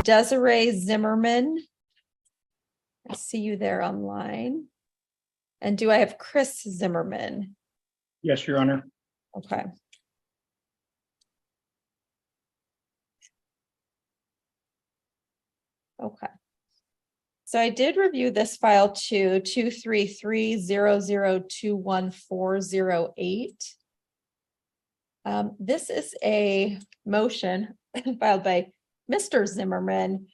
Desiree Zimmerman. I see you there online. And do I have Chris Zimmerman? Yes, Your Honor. Okay. Okay. So I did review this file to 233-0021-408. This is a motion filed by Mr. Zimmerman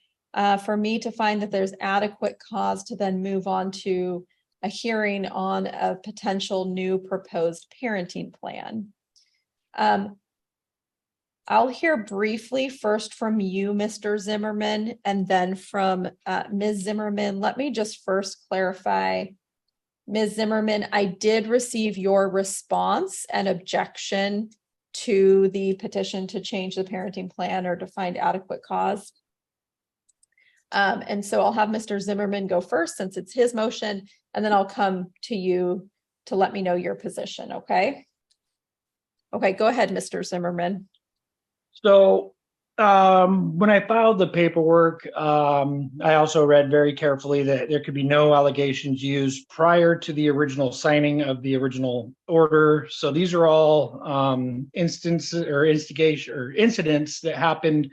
for me to find that there's adequate cause to then move on to a hearing on a potential new proposed parenting plan. I'll hear briefly first from you, Mr. Zimmerman, and then from Ms. Zimmerman. Let me just first clarify, Ms. Zimmerman, I did receive your response and objection to the petition to change the parenting plan or to find adequate cause. And so I'll have Mr. Zimmerman go first since it's his motion, and then I'll come to you to let me know your position, okay? Okay, go ahead, Mr. Zimmerman. So when I filed the paperwork, I also read very carefully that there could be no allegations used prior to the original signing of the original order. So these are all instances or instigation or incidents that happened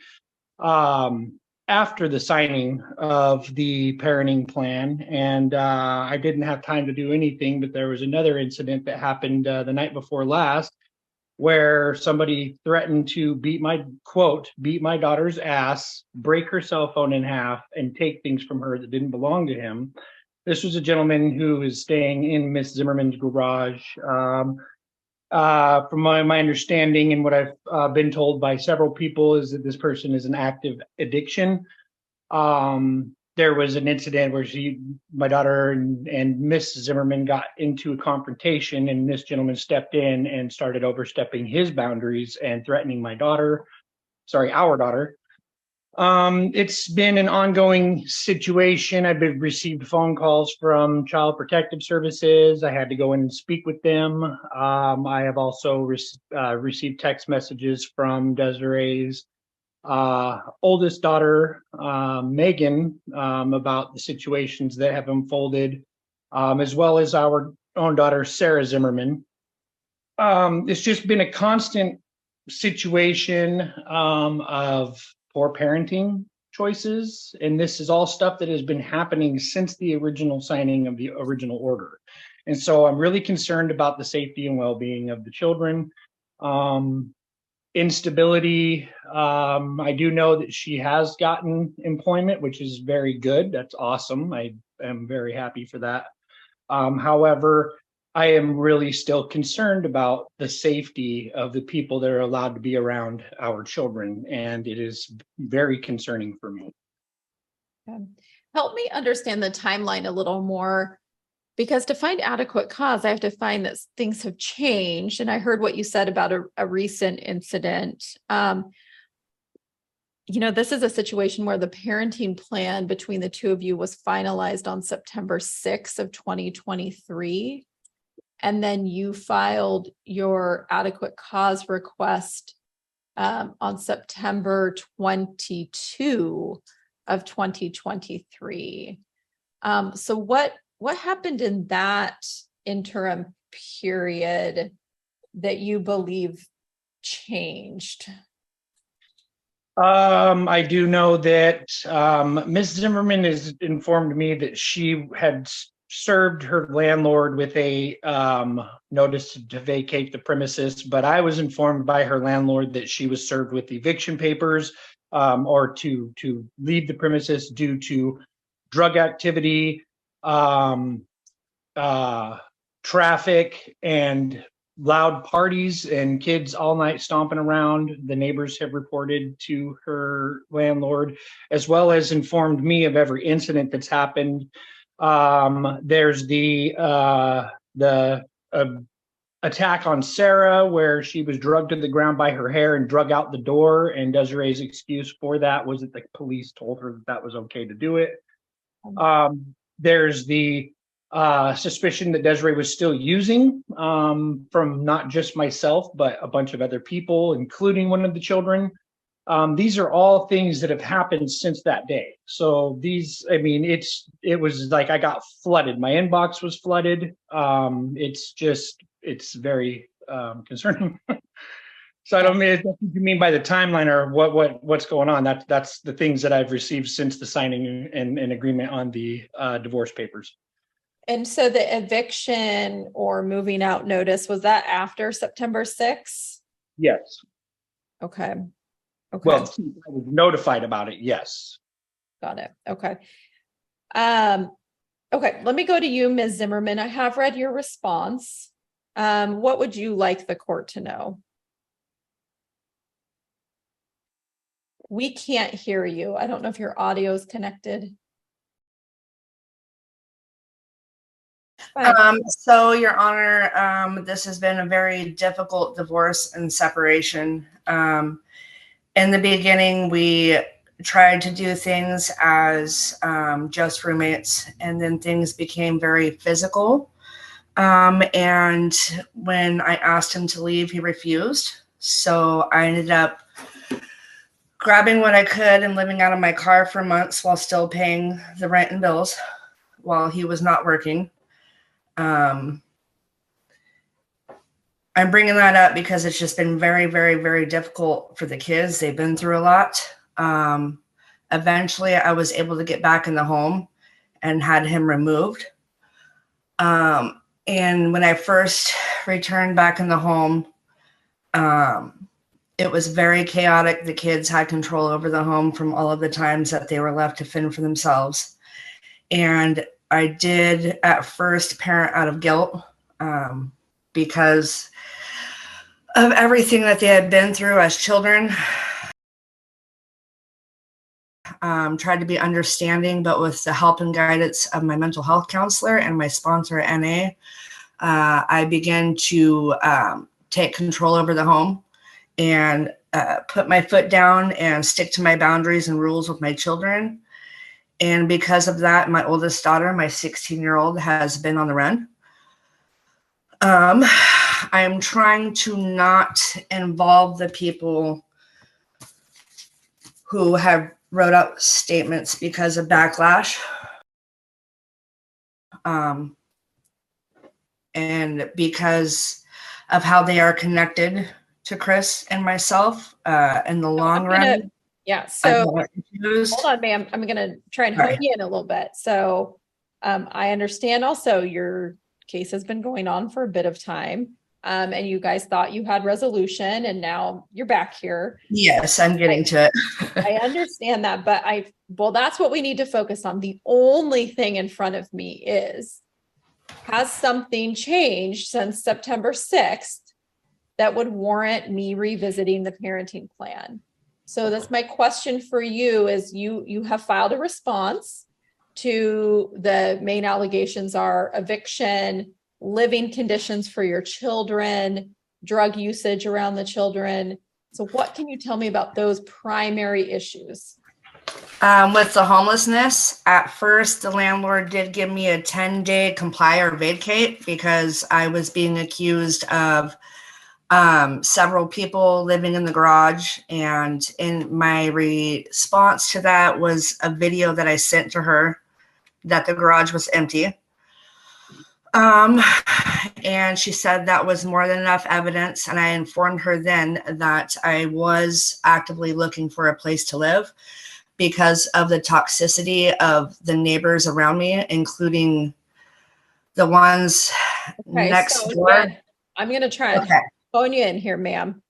after the signing of the parenting plan. And I didn't have time to do anything, but there was another incident that happened the night before last, where somebody threatened to beat my daughter's ass, break her cell phone in half, and take things from her that didn't belong to him. This was a gentleman who is staying in Miss Zimmerman's garage. From my understanding and what I've been told by several people is that this person is an active addiction. There was an incident where my daughter and Miss Zimmerman got into a confrontation, and this gentleman stepped in and started overstepping his boundaries and threatening our daughter. It's been an ongoing situation. I've received phone calls from Child Protective Services. I had to go in and speak with them. I have also received text messages from Desiree's oldest daughter, Megan, about the situations that have unfolded, as well as our own daughter, Sarah Zimmerman. It's just been a constant situation of poor parenting choices. And this is all stuff that has been happening since the original signing of the original order. And so I'm really concerned about the safety and well-being of the children. Instability. I do know that she has gotten employment, which is very good. That's awesome. I am very happy for that. However, I am really still concerned about the safety of the people that are allowed to be around our children, and it is very concerning for me. Help me understand the timeline a little more, because to find adequate cause, I have to find that things have changed. And I heard what you said about a recent incident. This is a situation where the parenting plan between the two of you was finalized on September 6th of 2023. And then you filed your adequate cause request on September 22 of 2023. So what happened in that interim period that you believe changed? I do know that Ms. Zimmerman has informed me that she had served her landlord with a notice to vacate the premises, but I was informed by her landlord that she was served with eviction papers or to leave the premises due to drug activity, traffic, and loud parties and kids all night stomping around. The neighbors have reported to her landlord, as well as informed me of every incident that's happened. There's the attack on Sarah, where she was drugged to the ground by her hair and drug out the door, and Desiree's excuse for that was that the police told her that was okay to do it. There's the suspicion that Desiree was still using from not just myself, but a bunch of other people, including one of the children. These are all things that have happened since that day. So these, I mean, it was like I got flooded. My inbox was flooded. It's very concerning. So I don't mean what you mean by the timeline or what's going on. That's the things that I've received since the signing and agreement on the divorce papers. And so the eviction or moving out notice, was that after September 6th? Yes. Okay. Okay. Well, I was notified about it. Yes. Got it. Okay. Okay. Let me go to you, Ms. Zimmerman. I have read your response. What would you like the court to know? We can't hear you. I don't know if your audio is connected. So, Your Honor, this has been a very difficult divorce and separation. In the beginning, we tried to do things as just roommates, and then things became very physical. And when I asked him to leave, he refused. So I ended up grabbing what I could and living out of my car for months while still paying the rent and bills while he was not working. I'm bringing that up because it's just been very, very, very difficult for the kids. They've been through a lot. Eventually, I was able to get back in the home and had him removed. And when I first returned back in the home, it was very chaotic. The kids had control over the home from all of the times that they were left to fend for themselves. And I did at first parent out of guilt because of everything that they had been through as children. Tried to be understanding, but with the help and guidance of my mental health counselor and my sponsor at NA, I began to take control over the home and put my foot down and stick to my boundaries and rules with my children. And because of that, my oldest daughter, my 16-year-old, has been on the run. I'm trying to not involve the people who have wrote out statements because of backlash. And because of how they are connected to Chris and myself in the long run. Yeah. So hold on, ma'am. I'm going to try and hone you in a little bit. So I understand also your case has been going on for a bit of time. And you guys thought you had resolution and now you're back here. Yes, I'm getting to it. I understand that, but well, that's what we need to focus on. The only thing in front of me is, has something changed since September 6th that would warrant me revisiting the parenting plan? So that's my question for you is you have filed a response to the main allegations are eviction, living conditions for your children, drug usage around the children. So what can you tell me about those primary issues? With the homelessness, at first, the landlord did give me a 10-day comply or vacate because I was being accused of several people living in the garage. And in my response to that was a video that I sent to her that the garage was empty. And she said that was more than enough evidence. And I informed her then that I was actively looking for a place to live because of the toxicity of the neighbors around me, including the ones next door. Again, I'm going to try and phone you in here, ma'am.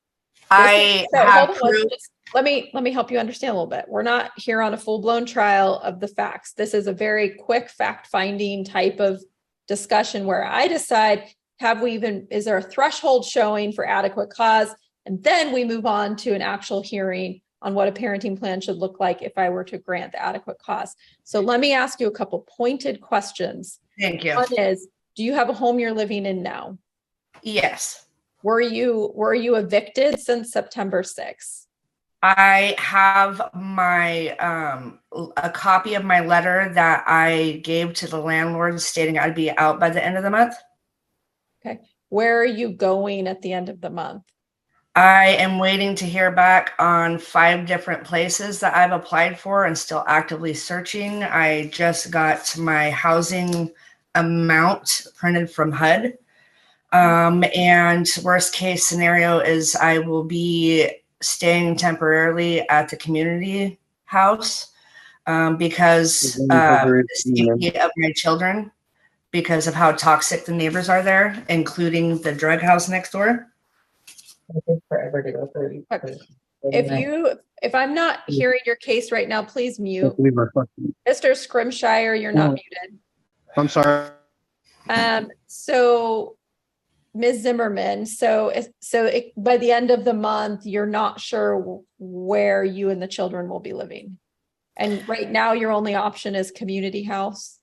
Let me help you understand a little bit. We're not here on a full-blown trial of the facts. This is a very quick fact-finding type of discussion where I decide, is there a threshold showing for adequate cause? And then we move on to an actual hearing on what a parenting plan should look like if I were to grant the adequate cause. So let me ask you a couple pointed questions. Thank you. One is, do you have a home you're living in now? Yes. Were you evicted since September 6th? I have my a copy of my letter that I gave to the landlord stating I'd be out by the end of the month. Okay. Where are you going at the end of the month? I am waiting to hear back on 5 different places that I've applied for and still actively searching. I just got my housing amount printed from HUD. And worst case scenario is I will be staying temporarily at the community house because the safety of my children, because of how toxic the neighbors are there, including the drug house next door. Forever to go through. If I'm not hearing your case right now, please mute. Mr. Scrimshire, you're not muted. I'm sorry. So Ms. Zimmerman, by the end of the month, you're not sure where you and the children will be living. And right now your only option is community house.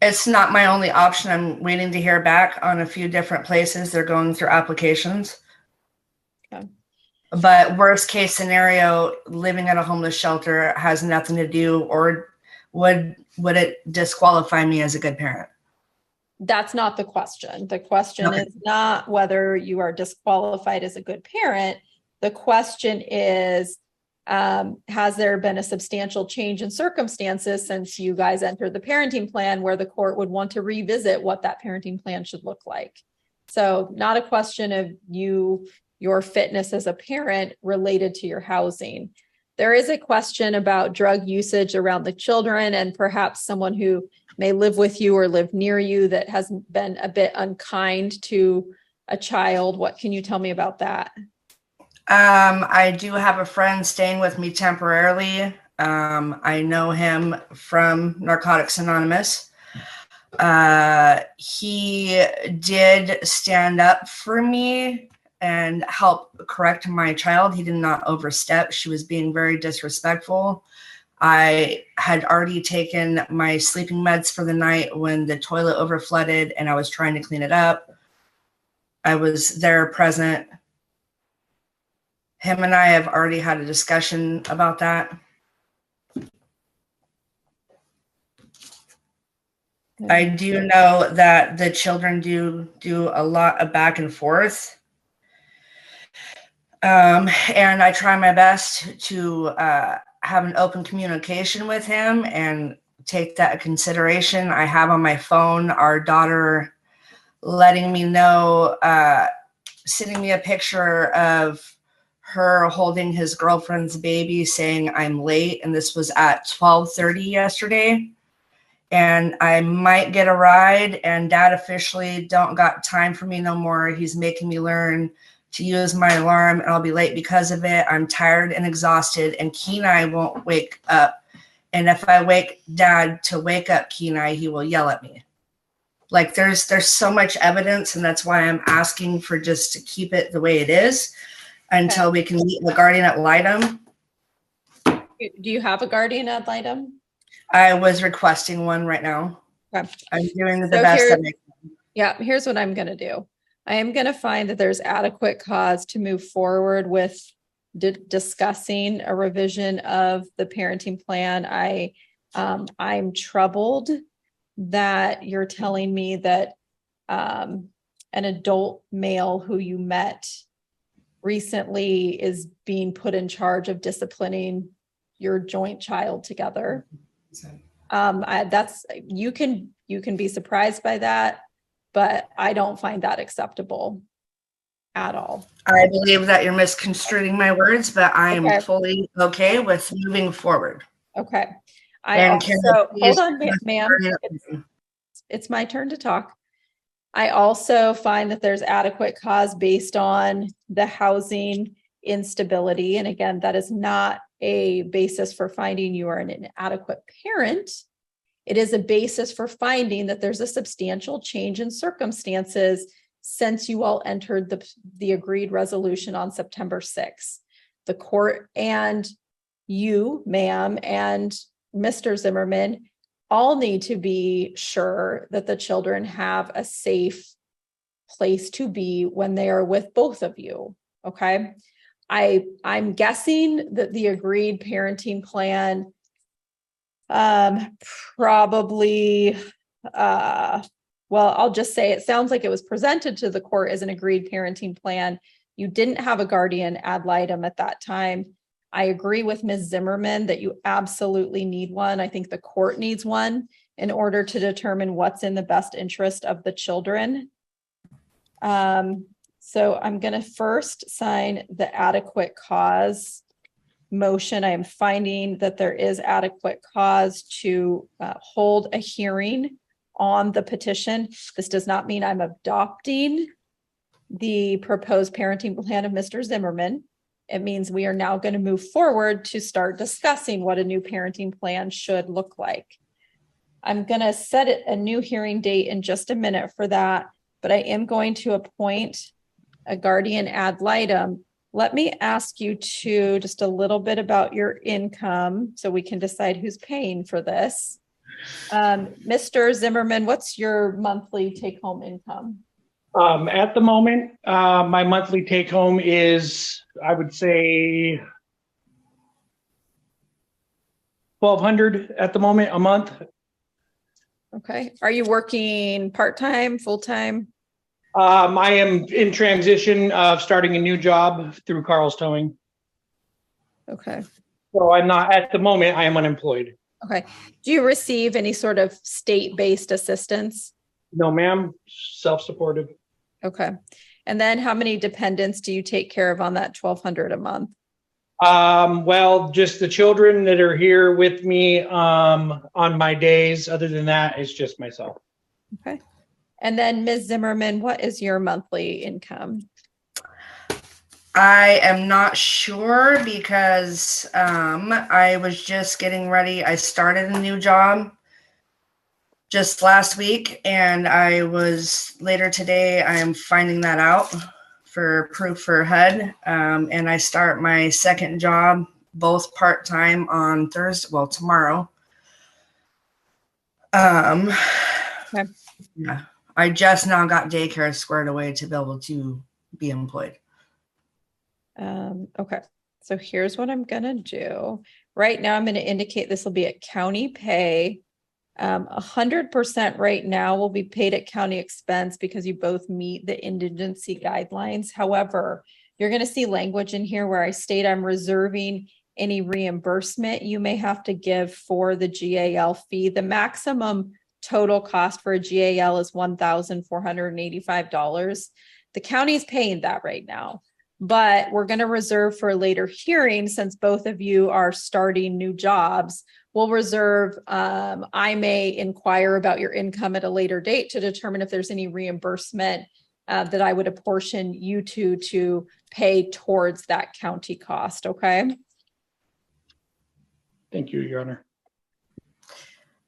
It's not my only option. I'm waiting to hear back on a few different places. They're going through applications. Okay. But worst case scenario, living at a homeless shelter has nothing to do, or would it disqualify me as a good parent? That's not the question. The question is not whether you are disqualified as a good parent. The question is, has there been a substantial change in circumstances since you guys entered the parenting plan where the court would want to revisit what that parenting plan should look like? So not a question of your fitness as a parent related to your housing. There is a question about drug usage around the children and perhaps someone who may live with you or live near you that has been a bit unkind to a child. What can you tell me about that? I do have a friend staying with me temporarily. I know him from Narcotics Anonymous. He did stand up for me and help correct my child. He did not overstep. She was being very disrespectful. I had already taken my sleeping meds for the night when the toilet overflooded and I was trying to clean it up. I was there present. Him and I have already had a discussion about that. I do know that the children do a lot of back and forth. And I try my best to have an open communication with him and take that into consideration. I have on my phone our daughter letting me know, sending me a picture of her holding his girlfriend's baby saying I'm late, and this was at 12:30 yesterday. And I might get a ride, and dad officially don't got time for me no more. He's making me learn to use my alarm and I'll be late because of it. I'm tired and exhausted, and Kenai won't wake up. And if I wake dad to wake up Kenai, he will yell at me. Like there's so much evidence, and that's why I'm asking for just to keep it the way it is until we can meet the guardian ad litem. Do you have a guardian ad litem? I was requesting one right now. Okay. I'm doing the best that I can. Yeah, here's what I'm going to do. I am going to find that there's adequate cause to move forward with discussing a revision of the parenting plan. I'm troubled that you're telling me that an adult male who you met recently is being put in charge of disciplining your joint child together. You can be surprised by that, but I don't find that acceptable at all. I believe that you're misconstruing my words, but I am fully okay with moving forward. Okay. Hold on, ma'am. It's my turn to talk. I also find that there's adequate cause based on the housing instability. And again, that is not a basis for finding you are an inadequate parent. It is a basis for finding that there's a substantial change in circumstances since you all entered the agreed resolution on September 6th. The court and you, ma'am, and Mr. Zimmerman all need to be sure that the children have a safe place to be when they are with both of you. Okay. I'm guessing that the agreed parenting plan probably, well, I'll just say it sounds like it was presented to the court as an agreed parenting plan You didn't have a guardian ad litem at that time. I agree with Ms. Zimmerman that you absolutely need one. I think the court needs one in order to determine what's in the best interest of the children. So I'm going to first sign the adequate cause motion. I am finding that there is adequate cause to hold a hearing on the petition. This does not mean I'm adopting the proposed parenting plan of Mr. Zimmerman. It means we are now going to move forward to start discussing what a new parenting plan should look like. I'm going to set a new hearing date in just a minute for that, but I am going to appoint a guardian ad litem. Let me ask you to just a little bit about your income so we can decide who's paying for this. Mr. Zimmerman, what's your monthly take-home income? At the moment, my monthly take home is, I would say, $1,200 at the moment a month. Okay. Are you working part-time, full-time? I am in transition of starting a new job through Carl's Towing. Okay. So I'm not, at the moment, I am unemployed. Okay. Do you receive any sort of state-based assistance? No, ma'am. Self-supportive. Okay. And then how many dependents do you take care of on that $1,200 a month? Well, just the children that are here with me on my days. Other than that, it's just myself. Okay. And then Ms. Zimmerman, what is your monthly income? I am not sure because I was just getting ready. I started a new job just last week, and I was later today, I am finding that out for proof for HUD. And I start my second job, both part-time on Thursday, well, tomorrow. Okay. Yeah, I just now got daycare squared away to be able to be employed. Okay. So here's what I'm going to do. Right now, I'm going to indicate this will be at county pay. 100% right now will be paid at county expense because you both meet the indigency guidelines. However, you're going to see language in here where I state I'm reserving any reimbursement you may have to give for the GAL fee. The maximum total cost for a GAL is $1,485. The county is paying that right now, but we're going to reserve for a later hearing since both of you are starting new jobs. We'll reserve, I may inquire about your income at a later date to determine if there's any reimbursement that I would apportion you two to pay towards that county cost, okay? Thank you, Your Honor.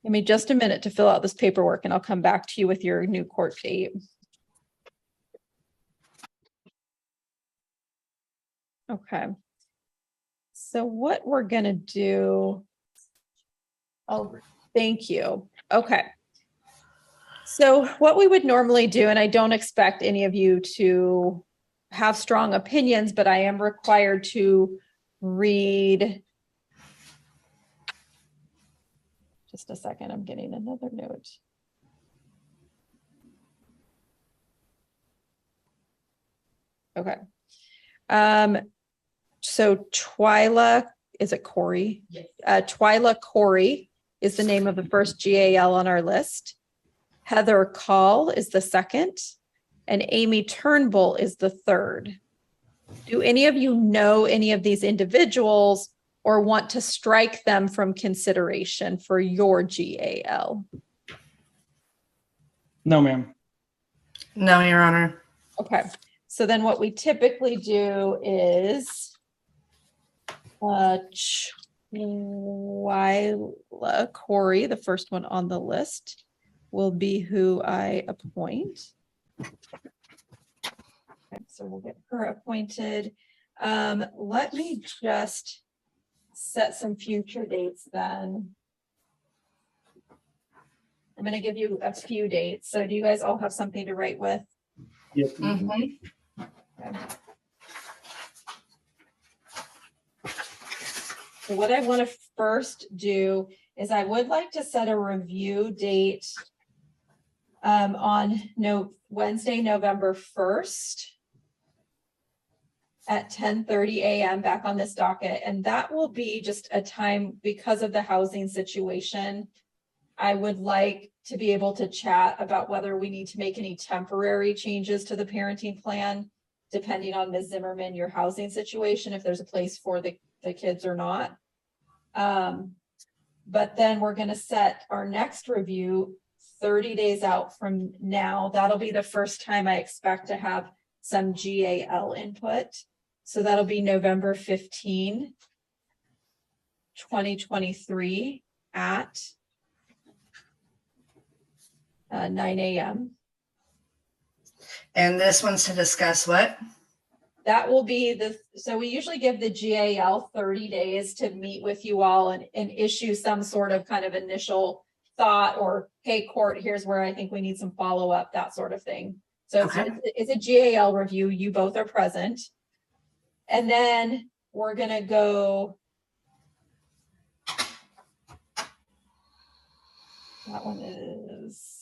Give me just a minute to fill out this paperwork and I'll come back to you with your new court date. Okay. So what we're gonna do, oh, thank you. Okay. So what we would normally do, and I don't expect any of you to have strong opinions, but I am required to read. Just a second, I'm getting another note. Okay. So Twyla, is it Corey? Yes. Twyla Corey is the name of the first GAL on our list. Heather Call is the second, and Amy Turnbull is the third. Do any of you know any of these individuals or want to strike them from consideration for your GAL? No, ma'am. No, Your Honor. Okay. So then what we typically do is Twyla Corey, the first one on the list, will be who I appoint. Okay, so we'll get her appointed. Let me just set some future dates then. I'm going to give you a few dates. So do you guys all have something to write with? Yes. Mm-hmm. Okay. So what I want to first do is I would like to set a review date on Wednesday, November 1st. at 10:30 a.m. back on this docket. And that will be just a time because of the housing situation. I would like to be able to chat about whether we need to make any temporary changes to the parenting plan, depending on Ms. Zimmerman, your housing situation, if there's a place for the kids or not. But then we're going to set our next review 30 days out from now. That'll be the first time I expect to have some GAL input. So that'll be November 15, 2023 at 9 a.m. And this one's to discuss what? That will be so we usually give the GAL 30 days to meet with you all and issue some sort of kind of initial thought or, hey, court, here's where I think we need some follow-up, that sort of thing. So Okay. it's a GAL review. You both are present. And then we're going to go. That one is.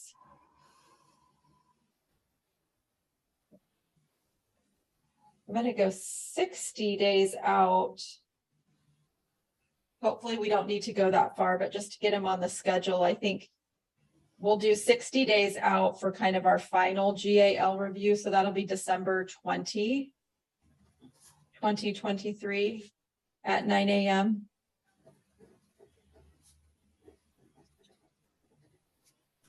I'm going to go 60 days out. Hopefully we don't need to go that far, but just to get them on the schedule, I think we'll do 60 days out for kind of our final GAL review. So that'll be December 20, 2023 at 9 a.m.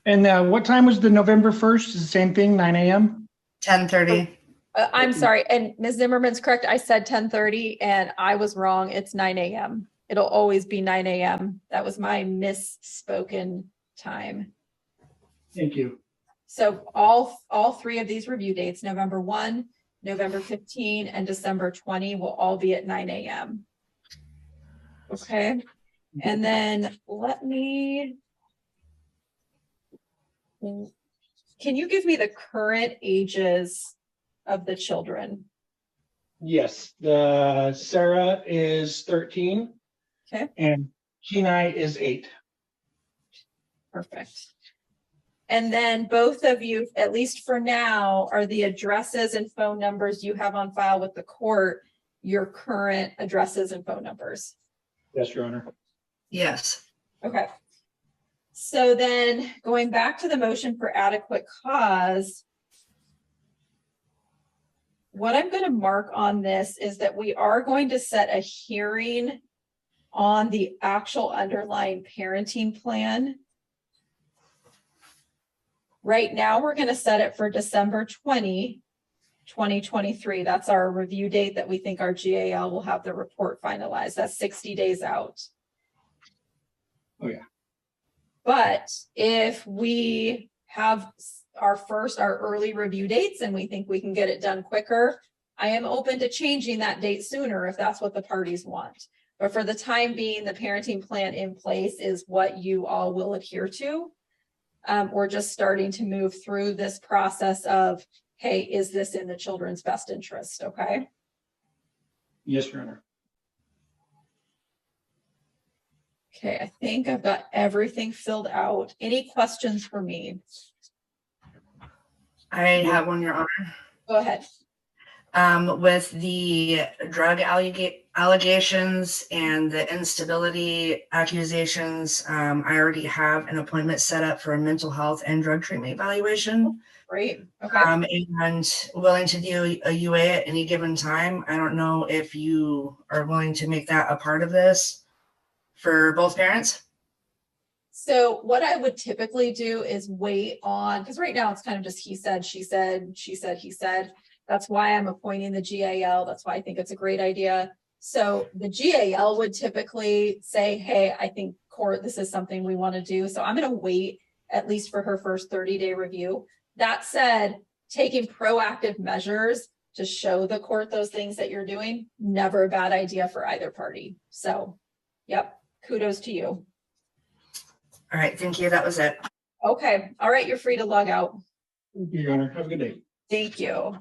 And what time was the November 1st? Is the same thing, 9 a.m.? 10:30. I'm sorry. And Ms. Zimmerman's correct. I said 10:30 and I was wrong. It's 9 a.m. It'll always be 9 a.m. That was my misspoken time. Thank you. So all three of these review dates, November 1, November 15, and December 20 will all be at 9 a.m. Okay. And then can you give me the current ages of the children? Yes, Sarah is 13. Okay. And Kenai is 8. Perfect. And then both of you, at least for now, are the addresses and phone numbers you have on file with the court your current addresses and phone numbers? Yes, Your Honor. Yes. Okay. So then going back to the motion for adequate cause, what I'm going to mark on this is that we are going to set a hearing on the actual underlying parenting plan. Right now, we're going to set it for December 20, 2023. That's our review date that we think our GAL will have the report finalized. That's 60 days out. Oh, yeah. But if we have our early review dates and we think we can get it done quicker, I am open to changing that date sooner if that's what the parties want. But for the time being, the parenting plan in place is what you all will adhere to. We're just starting to move through this process of, hey, is this in the children's best interest? Okay. Yes, Your Honor. Okay, I think I've got everything filled out. Any questions for me? I have one, Your Honor. Go ahead. With the drug allegations and the instability accusations, I already have an appointment set up for a mental health and drug treatment evaluation. Great. Okay. And willing to do a UA at any given time. I don't know if you are willing to make that a part of this for both parents. So what I would typically do is wait on, because right now it's kind of just he said, she said, she said, he said. That's why I'm appointing the GAL. That's why I think it's a great idea. So the GAL would typically say, hey, I think court, this is something we want to do. So I'm going to wait at least for her first 30-day review. That said, taking proactive measures to show the court those things that you're doing, never a bad idea for either party. So, yep, kudos to you. All right, thank you. That was it. Okay. All right. You're free to log out. Thank you, Your Honor. Have a good day. Thank you.